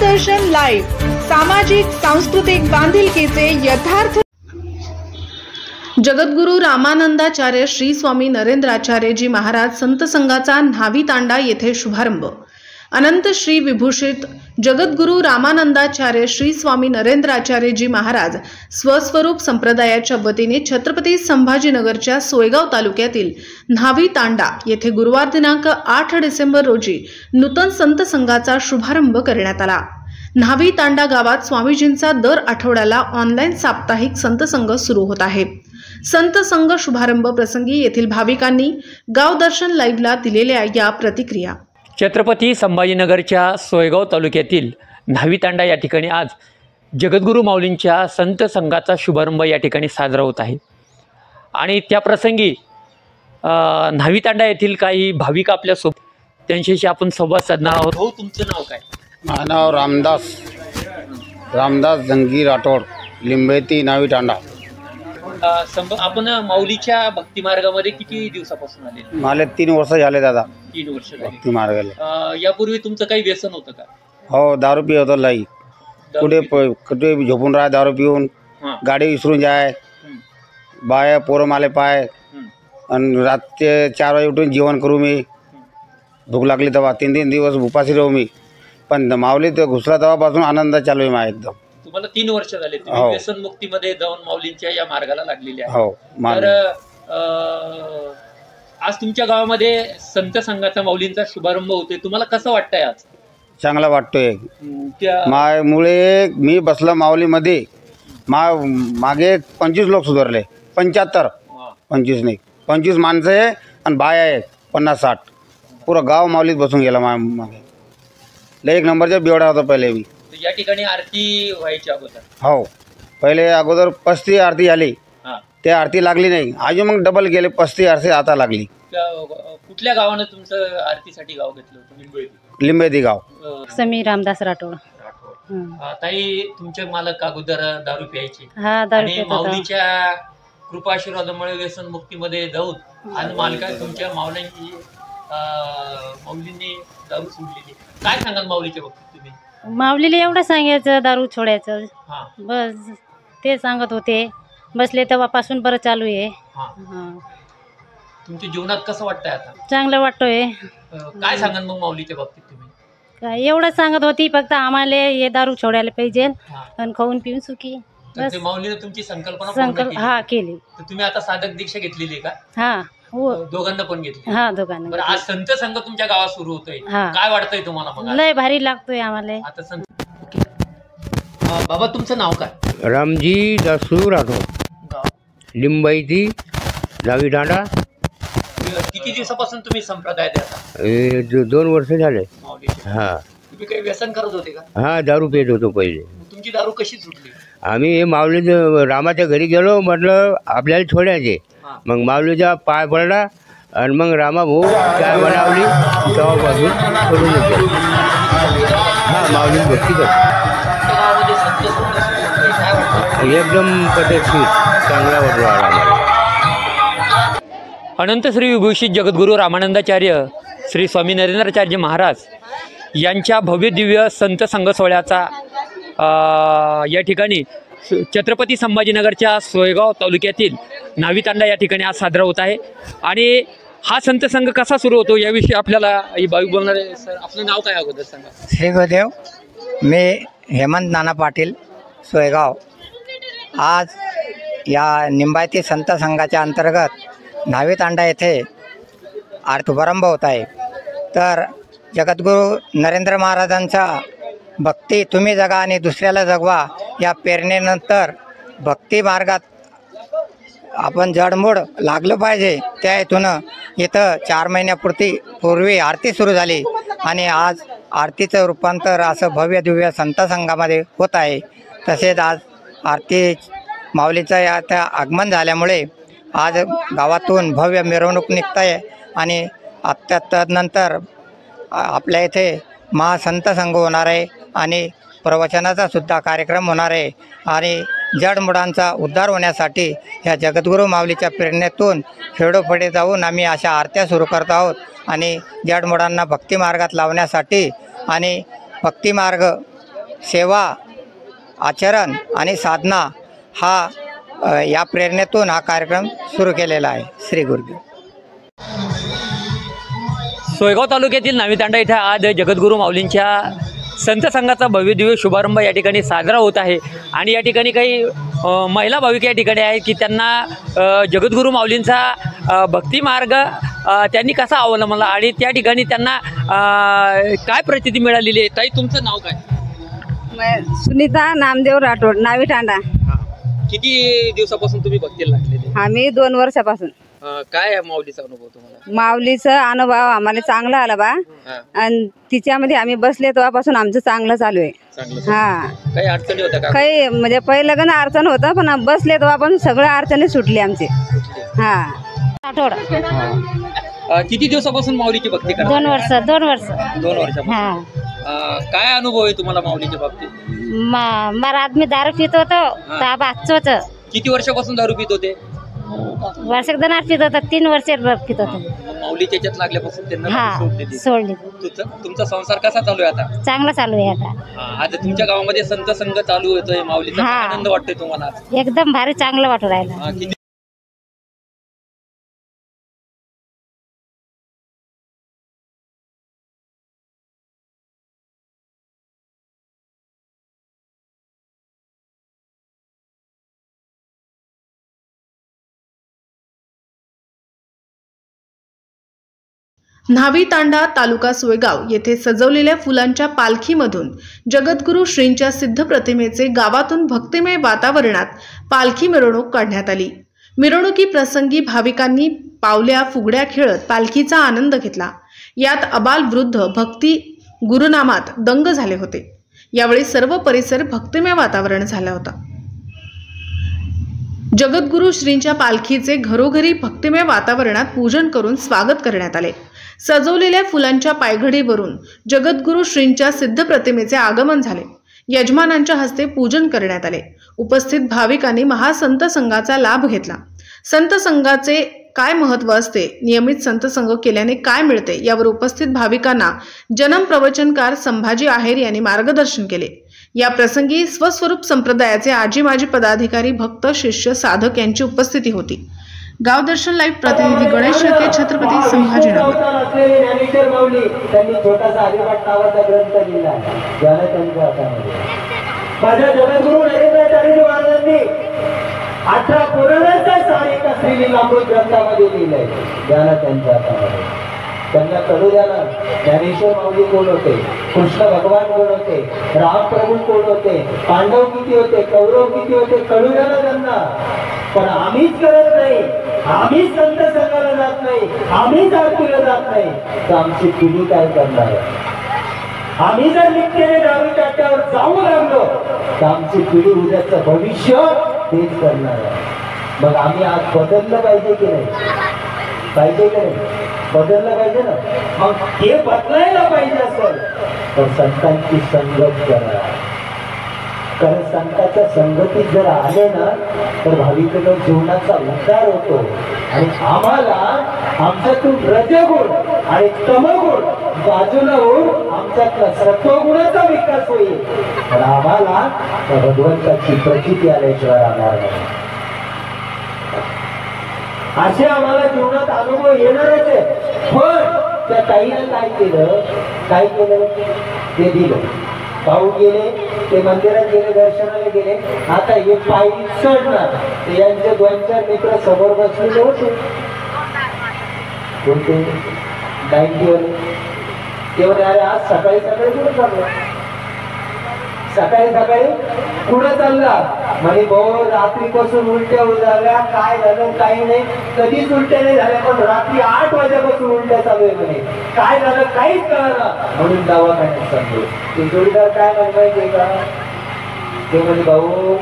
गावदर्शन live, सामाजिक सांस्कृतिक बांधिलकीचे यथार्थ। जगद्गुरु रामानंदाचार्य श्री स्वामी नरेंद्राचार्यजी महाराज संत संघाचा न्हावी तांडा येथे शुभारंभ। अनंत श्री विभूषित जगद्गुरु रामानंदाचार्य श्री स्वामी नरेंद्राचार्यजी महाराज स्वस्वरूप संप्रदायाच्या वतीने छत्रपती संभाजीनगरच्या सोयगाव तालुक्यातील न्हावी तांडा येथे गुरुवार दिनांक 8 डिसेंबर रोजी नूतन संत संघाचा शुभारंभ करण्यात आला। न्हावी तांडा गावात स्वामीजींचा दर आठवड्याला ऑनलाईन साप्ताहिक संत संघ सुरू होत आहे। संत संघ शुभारंभ प्रसंगी येथील भाविकांनी गावदर्शन लाईव्हला दिलेल्या या प्रतिक्रिया। छत्रपती संभाजीनगरच्या सोयगाव तालुक्यातील न्हावी तांडा या ठिकाणी आज जगद्गुरू माऊलींच्या संत संघाचा शुभारंभ या ठिकाणी साजरा होत आहे आणि त्या प्रसंगी न्हावी तांडा येथील काही भाविक आपल्यासोबत त्यांच्याशी आपण संवाद साधणार आहोत। हो, तुमचं नाव काय? माझं नाव रामदास जंगी राठोड, लिंबेती न्हावी तांडा। आपण माऊलीच्या भक्ती मार्गामध्ये किती दिवसापासून आले? मला 3 वर्ष झाले दादा। 3 वर्ष झाले भक्ती मार्गाला। यापूर्वी तुमचं काही व्यसन होतं का? हो, दारू पित होतो लाई। कुठे झोपून राहा दारू पिऊन, गाडी विसरून जाय, बाया पोरं माले पाय, आणि रात्री 4 वाजे उठून जेवण करू मी, भूक लागली तेव्हा 3 दिवस उपाशी राहू मी। पण माऊली ते घुसला तेव्हापासून आनंद चालू आहे माझा एकदम। तुम्हाला 3 वर्ष झाले तुम्ही व्यसन मुक्तीमध्ये जाऊन माऊलींच्या या मार्गाला लागलेले आहे। हो, तर आज तुमच्या गावामध्ये संत संघाचा माऊलींचा शुभारंभ होतोय, तुम्हाला कसं वाटतंय आज? चांगला वाटतोय। मामुळे मी बसला माऊलीमध्ये, मागे 25 लोक सुधारले, 75 25 नाही 25 माणसं आहे आणि बाया आहेत 50-60, पुरं गाव माऊलीत बसून गेला मागे। लय 1 नंबरचा बेवडा होता पहिले मी। या ठिकाणी आरती व्हायची अगोदर? हो, पहिले अगोदर 35 आरती आली, ते आरती लागली नाही, अजून मग डबल गेले 35 आरती आता लागली। कुठल्या गावानं तुमचं आरतीसाठी गाव घेतलं होतं? लिंबेती गाव। समीर रामदास राठोड। ताई, तुमचे मालक अगोदर दारू प्यायचे आणि माऊलीच्या कृपा आशीर्वादामुळे व्यसन मुक्तीमध्ये जाऊन आणि मालका तुमच्या माऊलींनी दारू सोडलेली, काय सांगाल माऊलीच्या बाबतीत तुम्ही? माऊलीला एवढं सांगायचं दारू छोडायचं, बस ते सांगत होते। बसले तेव्हापासून बरं चालू आहे। तुमच्या जीवनात कसं वाटतंय आता? चांगलं वाटतोय। काय सांगाल मग माऊलीच्या बाबतीत तुम्ही? काय एवढं सांगत होती, फक्त आम्हाला हे दारू छोडायला पाहिजे आणि खाऊन पिऊन सुखी। माऊलीने तुमची संकल्पना केली। तर तुम्ही आता साधक दीक्षा घेतलेली का? हा, दोघांना पण घेतली? हा, दोघांना। बरं, आज संत संघ तुमच्या गावात सुरू होतोय, काय वाटतंय तुम्हाला? मग लय भारी लागतोय आम्हाला आता संत। बाबा, तुमचं नाव काय? रामजी दासू राठोड, लिंबाईती न्हावी तांडा। किती दिवसापासून तुम्ही संप्रदाय देता? 2 वर्ष झाले। हा, तुम्ही काही व्यसन करत होते का? हा, दारू पित होतो पहिले। तुमची दारू कशी सुटली? आम्ही माऊली रामाच्या घरी गेलो, म्हटलं आपल्याला छोडायचे। मग माऊलीचा पाय पडला आणि मग रामा भाऊ काय बनवली, तेव्हापासून सोडून येतो। हा, माऊली भक्ती करतो एकदम पद्धतशीर, चांगला वाटतो आम्हाला। अनंत श्री विभूषित जगद्गुरू रामानंदाचार्य श्री स्वामी नरेंद्राचार्य महाराज यांच्या भव्य दिव्य संत संघ सोहळ्याचा या ठिकाणी छत्रपती संभाजीनगरच्या सोयगाव तालुक्यातील न्हावी तांडा या ठिकाणी आज साजरा होत आहे। आणि हा संत संघ कसा सुरू होतो याविषयी आपल्याला भाविक बोलणार आहे। सर, आपलं नाव काय अगोदर सांगा? श्री गुरुदेव, मी हेमंत नाना पाटील, सोयगाव। आज या निंबायती संत संघाच्या अंतर्गत न्हावी तांडा येथे आरती शुभारंभ होत आहे। तर जगद्गुरू नरेंद्र महाराजांचा भक्ती तुम्ही जगा आणि दुसऱ्याला जगवा या प्रेरणेनंतर भक्ती मार्गात आपण जडमूड लागलं पाहिजे, त्या हेतून इथं 4 महिन्यापूर्वी आरती सुरू झाली आणि आज आरतीचं रूपांतर असं भव्य दिव्य संत संघामध्ये होत आहे। तसेच आज आरती माऊलीचं या आगमन झाल्यामुळे आज गावातून भव्य मिरवणूक निघत आहे आणि तदनंतर आपल्या इथे महासंत संघ होणार आहे आणि प्रवचनाचा सुद्धा कार्यक्रम होणार आहे। आणि जडमुडांचा उद्धार होण्यासाठी ह्या जगद्गुरू माऊलीच्या प्रेरणेतून खेडोपाडी जाऊन आम्ही अशा आरत्या सुरू करत आहोत आणि जडमुडांना भक्तिमार्गात लावण्यासाठी आणि भक्तिमार्ग सेवा, आचरण आणि साधना हा या प्रेरणेतून हा कार्यक्रम सुरू केलेला आहे. श्री गुरुदेव. सोयगाव तालुक्यातील न्हावी तांडा इथे आज जगद्गुरू माऊलींच्या संत संघाचा भव्यदिव्य शुभारंभ या ठिकाणी साजरा होत आहे. आणि या ठिकाणी काही महिला भाविक या ठिकाणी आहेत की त्यांना जगद्गुरू माऊलींचा भक्ती मार्ग त्यांनी कसा अवलंबला आणि त्या ठिकाणी त्यांना काय प्रचिती मिळालेली आहे. ताई, तुमचं नाव काय? सुनीता नामदेव राठोड, न्हावी तांडा. किती दिवसापासून तुम्ही भक्तीला लागलेले? आम्ही 2 वर्षापासून. काय आहे माऊलीचा अनुभव तुम्हाला? माऊलीचा अनुभव आम्हाला चांगला आला बा. आणि तिच्यामध्ये आम्ही बसले तेव्हापासून आमचं चांगलं चालू आहे. हा, काही अडचणी होत्या का? काही म्हणजे पहिलं गण अडचण होतं, पण बसले तेव्हापासून सगळ्या अडचणी सुटली आमची. हा. आठवड किती दिवसापासून माऊलीची भक्ती करता? 2 वर्ष. 2 वर्ष. 2 वर्षापासून. हाँ. काय अनुभव आहे तुम्हाला माऊलीच्या बाबतीत? मारा आदमी दारू पित होतो तर वाचोच. किती वर्षापासून दारू पित होते? वर्षात 2 पित होता. 3 वर्ष पित होतो. माऊलीच्या याच्यात लागल्यापासून त्यांना हा, सोडली. सोडली. तुमचा संसार कसा चालू आहे आता? चांगला चालू आहे आता. आता तुमच्या गावामध्ये संत संघ चालू होतोय माऊलीचा, हा. आनंद वाटतोय तुम्हाला? एकदम भारी चांगलं वाटू राहिलं. किती न्हावी तांडा, तालुका सोयगाव येथे सजवलेल्या फुलांच्या पालखीमधून जगद्गुरू श्रींच्या सिद्ध प्रतिमेचे गावातून भक्तिमय वातावरणात पालखी मिरवणूक काढण्यात आली. मिरवणुकी प्रसंगी भाविकांनी पावल्या फुगड्या खेळत पालखीचा आनंद घेतला. यात अबाल वृद्ध भक्ती गुरुनामात दंग झाले होते. यावेळी सर्व परिसर भक्तिमय वातावरण झाला होता. जगद्गुरू श्रींच्या पालखीचे घरोघरी भक्तिमय वातावरणात पूजन करून स्वागत करण्यात आले. सजवलेल्या फुलांच्या पायघडीवरून जगद्गुरू श्रींच्या सिद्ध प्रतिमेचे आगमन झाले. यजमानांच्या हस्ते पूजन करण्यात आले. उपस्थित भाविकांनी महासंत संघाचा लाभ घेतला. संत संघाचे काय महत्त्व असते, नियमित संत संघ केल्याने काय मिळते, यावर उपस्थित भाविकांना जन्म प्रवचनकार संभाजी आहेर यांनी मार्गदर्शन केले. या प्रसंगी स्वस्वरूप संप्रदायाचे आजी माजी पदाधिकारी, भक्त, शिष्य, साधक यांची उपस्थिती होती. गावदर्शन लाईव्ह प्रतिनिधी गणेश शेळके, छत्रपती संभाजीनगर. ज्ञानेश्वर माऊली त्यांनी छोटासा हरिपाठ नावाचा ग्रंथ लिहिला आहे. ज्याला त्यांच्या हातामध्ये माझ्या जगद्गुरू नरेंद्राचार्य महाराजांनी 18 पुराणांचा सारिका श्रीलीलामृत ग्रंथामध्ये लिहिलंय. ज्याला त्यांच्या हातामध्ये त्यांना कळू द्या ना, ज्ञानेश्वर माऊली कोण होते, कृष्ण भगवान कोण होते, राम प्रभू कोण होते, पांडव किती होते, कौरव किती होते, कळू द्या ना त्यांना. पण आम्हीच करत नाही, आम्हीच संत संघाला जात नाही, आम्हीच आरतीला जात नाही, तर आमची पिढी काय करणार आहे? आम्ही जर नित्याने दारू काट्यावर जाऊ लागलो तर आमची पिढी उद्याचं भविष्य तेच करणार आहे. मग आम्ही आज बदललं पाहिजे की नाही? पाहिजे की नाही? बदललं पाहिजे ना. मग हे बदलायला पाहिजे असेल तर संतांची संगत करा. कारण संतांच्या संगतीत जर आले ना तर भाविकांच्या जीवनाचा उद्धार होतो. आणि आम्हाला आमच्यातून रजगुण आणि तमगुण बाजूला होऊन आमच्यातला सत्वगुणाचा विकास होईल. पण आम्हाला त्या भगवंताची प्रचिती आल्याशिवाय राहणार नाही. असे आम्हाला जीवनात अनुभव येणारच आहे. पण त्या ताईनं काय केलं ते दिलं. भाऊ गेले, ते मंदिरात गेले, दर्शनाला गेले. आता हे पायरी चढणार, ते यांचे 2-4 मित्र समोर बसलेले होते. कोणते 90 वाले ते म्हणे, अरे आज सकाळी कुठं चाललं? सकाळी कुठं चालला? म्हणे भाऊ रात्रीपासून उलट्या झाल्या. काय झालं? काही नाही, कधीच उलट्या नाही झाल्या, पण रात्री 8 वाजेपासून उलट्या चालू आहे. म्हणे काय झालं काहीच कळलं, म्हणून दवाखान्यात चाललो. ते जोडीदार काय माहितीये का? ते म्हणे भाऊ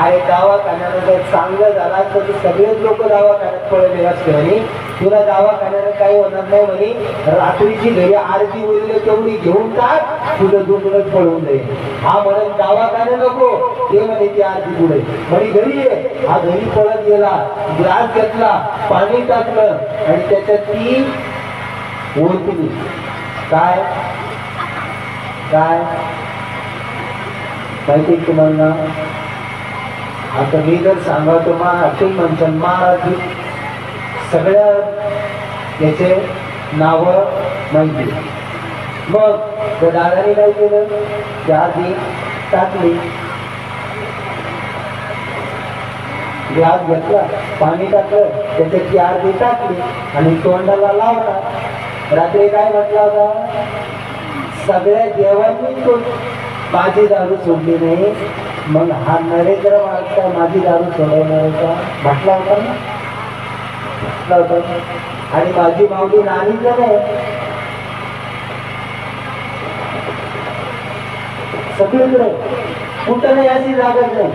अरे दवाखान्यानं जर चांगलं झाला तर सगळेच लोक दवाखान्यात पडले असते. म्हणे तुला दवाखान्यानं काही होणार नाही. म्हणे रात्रीची घरी आरती वगैरे तेवढी घेऊन टाक, तुझं दुखणं पळून जाईल. हा म्हणून दवाखाने नको, ते म्हणे ती आरती पुढे. म्हणे घरी ये. हा घरी पळत गेला, ग्लास घेतला, पाणी टाकलं आणि त्याच्यात ती ओळखली. काय माहिती आहे तुम्हाला. आता मी जर सांगतो महाराष्ट्रीय मंचन महाराष्ट्र सगळ्या याचे नावं माहिती. मग त्या दादाने काय केलं, त्या आधी टाकली, ग्लास घेतला, पाणी टाकलं, त्याच्यात ती अर्धी टाकली आणि तोंडाला लावला. रात्री काय म्हटला होता, सगळ्या देवांनी माझी दारू सोडली नाही, मग हा नरेंद्र माणसा माझी दारू सोडवणार का म्हटला होता ना, म्हटला होता. आणि माझी माऊली नानीच नाही, सगळीकडे कुठं नाही अशी जागाच नाही,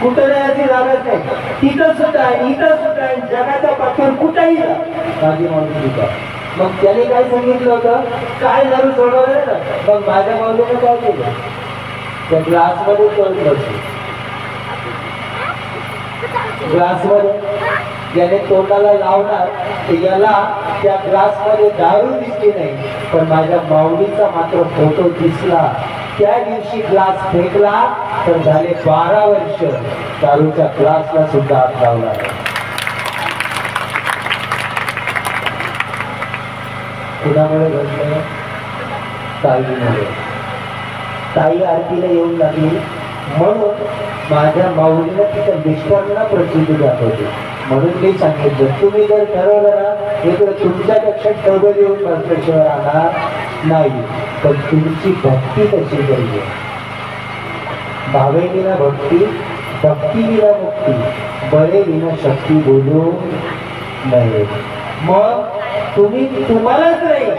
कुठं नाही अशी जागाच नाही. तिथं सुद्धा आहे, इथं सुद्धा आहे, जगाच्या पाठीवर कुठंही माझी माऊली तिथं. मग त्याने काय सांगितलं होतं, काय दारू सोडवलं ना. मग माझ्या माऊलीने काय केलं, त्या ग्लासमध्ये तोंड बसली, ग्लासमध्ये ज्याने तोंडाला लावणार याला त्या ग्लासमध्ये दारू दिसली नाही, पण माझ्या माऊलीचा मात्र फोटो दिसला. त्या दिवशी ग्लास फेकला तर झाले 12 वर्ष दारूच्या ग्लासला सुद्धा हात लावला. कुणामुळे घडलं, ताईमुळे. ताई आरतीला येऊन लागली म्हणून माझ्या माऊलीला तिच्या मिस्टरांना प्रसिद्धी दाखवते. म्हणून मी सांगितलं, तुम्ही जर ठरवलं ना इकडे तुमच्यापेक्षा डबल येऊन परमेश्वर राहणार नाही, पण तुमची भक्ती कशी पाहिजे. भावे विना भक्ती, भक्ती विना मुक्ती, बळे विना शक्ती बोलू नये. मग तुम्ही तुम्हालाच नाही,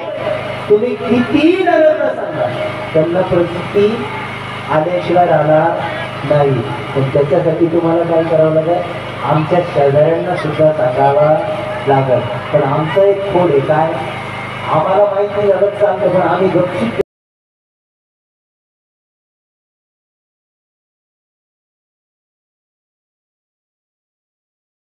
तुम्ही कितीही जणांना सांगा त्यांना प्रसिद्धी आल्याशिवाय राहणार नाही. पण त्याच्यासाठी तुम्हाला काय करावं लागेल, आमच्या शेजाऱ्यांना सुद्धा सांगावं लागेल. पण आमचं एक कोड आहे, काय आम्हाला माहिती झालं चालतं, पण आम्ही गपचूप